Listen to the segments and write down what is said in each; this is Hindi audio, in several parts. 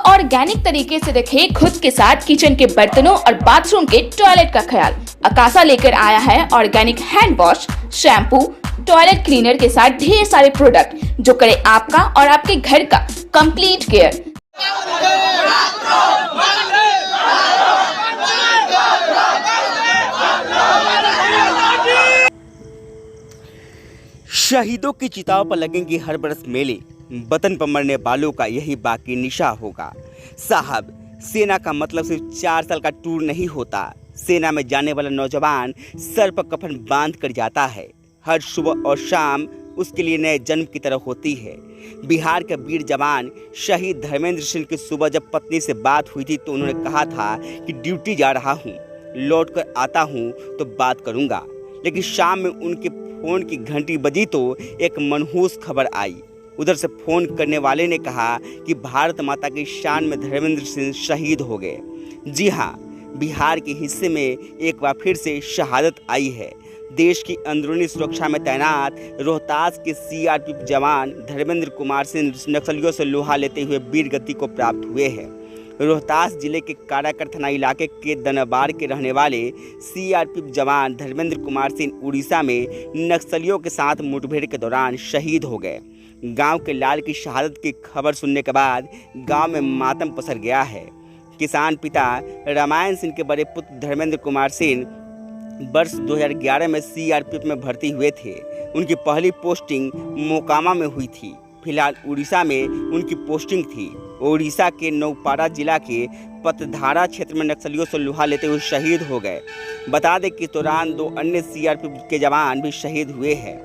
ऑर्गेनिक तरीके से रखे खुद के साथ किचन के बर्तनों और बाथरूम के टॉयलेट का ख्याल। अकासा लेकर आया है organic hand wash, shampoo, toilet cleaner के साथ ढेर सारे प्रोडक्ट जो करे आपका और आपके घर का कंप्लीट केयर। शहीदों की चिताओं पर लगेंगे हर बरस मेले, वतन पर मरने वालों का यही बाकी निशा होगा। साहब, सेना का मतलब सिर्फ 4 साल का टूर नहीं होता। सेना में जाने वाला नौजवान सर पर कफन बांध कर जाता है। हर सुबह और शाम उसके लिए नए जन्म की तरह होती है। बिहार के वीर जवान शहीद धर्मेंद्र सिंह की सुबह जब पत्नी से बात हुई थी तो उन्होंने कहा था कि ड्यूटी जा रहा हूँ, लौट कर आता हूँ तो बात करूँगा। लेकिन शाम में उनके फोन की घंटी बजी तो एक मनहूस खबर आई। उधर से फोन करने वाले ने कहा कि भारत माता की शान में धर्मेंद्र सिंह शहीद हो गए। जी हाँ, बिहार के हिस्से में एक बार फिर से शहादत आई है। देश की अंदरूनी सुरक्षा में तैनात रोहतास के सीआरपीएफ जवान धर्मेंद्र कुमार सिंह नक्सलियों से लोहा लेते हुए वीर गति को प्राप्त हुए हैं। रोहतास जिले के काराकर थाना इलाके के दनबार के रहने वाले सीआरपीएफ जवान धर्मेंद्र कुमार सिंह उड़ीसा में नक्सलियों के साथ मुठभेड़ के दौरान शहीद हो गए। गांव के लाल की शहादत की खबर सुनने के बाद गांव में मातम पसर गया है। किसान पिता रामायण सिंह के बड़े पुत्र धर्मेंद्र कुमार सिंह वर्ष 2011 में सीआरपीएफ में भर्ती हुए थे। उनकी पहली पोस्टिंग मोकामा में हुई थी। फिलहाल उड़ीसा में उनकी पोस्टिंग थी। ओडिशा के नौपाड़ा जिला के पतधारा क्षेत्र में नक्सलियों से लोहा लेते हुए शहीद हो गए। बता दें कि इस दौरान 2 अन्य सीआरपीएफ के जवान भी शहीद हुए हैं।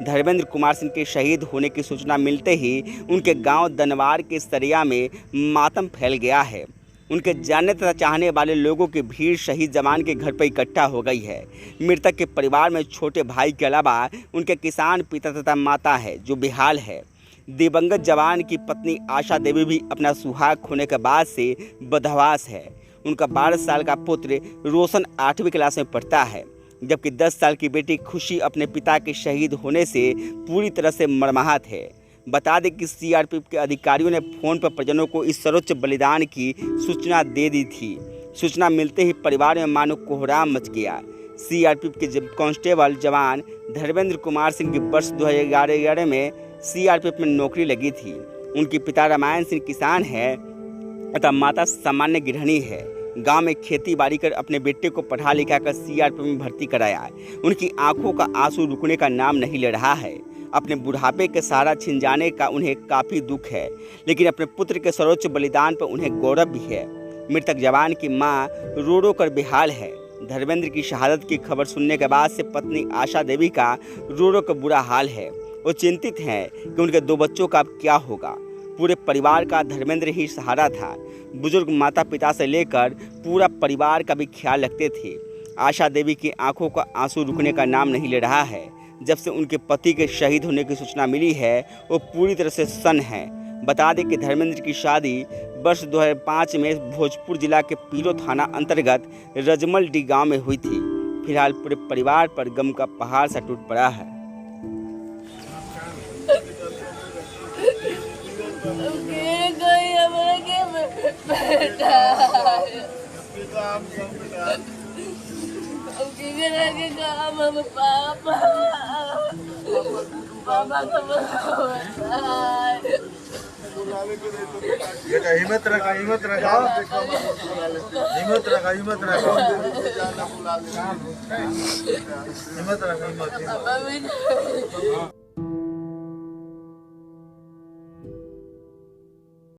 धर्मेंद्र कुमार सिंह के शहीद होने की सूचना मिलते ही उनके गांव दनवार के सरिया में मातम फैल गया है। उनके जानने तथा चाहने वाले लोगों की भीड़ शहीद जवान के घर पर इकट्ठा हो गई है। मृतक के परिवार में छोटे भाई के अलावा उनके किसान पिता तथा माता है जो बेहाल है। दिवंगत जवान की पत्नी आशा देवी भी अपना सुहाग खोने के बाद से बदहवास है। उनका 12 साल का पुत्र रोशन 8वीं क्लास में पढ़ता है, जबकि 10 साल की बेटी खुशी अपने पिता के शहीद होने से पूरी तरह से मर्माहत है। बता दें कि सीआरपीएफ के अधिकारियों ने फोन पर परिजनों को इस सर्वोच्च बलिदान की सूचना दे दी थी। सूचना मिलते ही परिवार में मानो कोहराम मच गया। सीआरपीएफ के कांस्टेबल जवान धर्मेंद्र कुमार सिंह की वर्ष 2011 में सीआरपीएफ में नौकरी लगी थी। उनके पिता रामायण सिंह किसान है तथा माता सामान्य गृहिणी है। गांव में खेती बाड़ी कर अपने बेटे को पढ़ा लिखा कर सीआरपीएफ में भर्ती कराया। उनकी आंखों का आंसू रुकने का नाम नहीं ले रहा है। अपने बुढ़ापे के सहारा छिन जाने का उन्हें काफ़ी दुख है, लेकिन अपने पुत्र के सर्वोच्च बलिदान पर उन्हें गौरव भी है। मृतक जवान की मां रो रो कर बेहाल है। धर्मेंद्र की शहादत की खबर सुनने के बाद से पत्नी आशा देवी का रो रो कर बुरा हाल है। वो चिंतित हैं कि उनके 2 बच्चों का अब क्या होगा। पूरे परिवार का धर्मेंद्र ही सहारा था। बुजुर्ग माता पिता से लेकर पूरा परिवार का भी ख्याल रखते थे। आशा देवी की आंखों का आंसू रुकने का नाम नहीं ले रहा है। जब से उनके पति के शहीद होने की सूचना मिली है वो पूरी तरह से सन्न है। बता दें कि धर्मेंद्र की शादी वर्ष 2005 में भोजपुर जिला के पीरो थाना अंतर्गत रजमलडी गांव में हुई थी। फिलहाल पूरे परिवार पर गम का पहाड़ सा टूट पड़ा है। हिम्मत रखा हिम्मत रखा हिम्मत रखा हिम्मत रखा हिम्मत रखा हिम्मत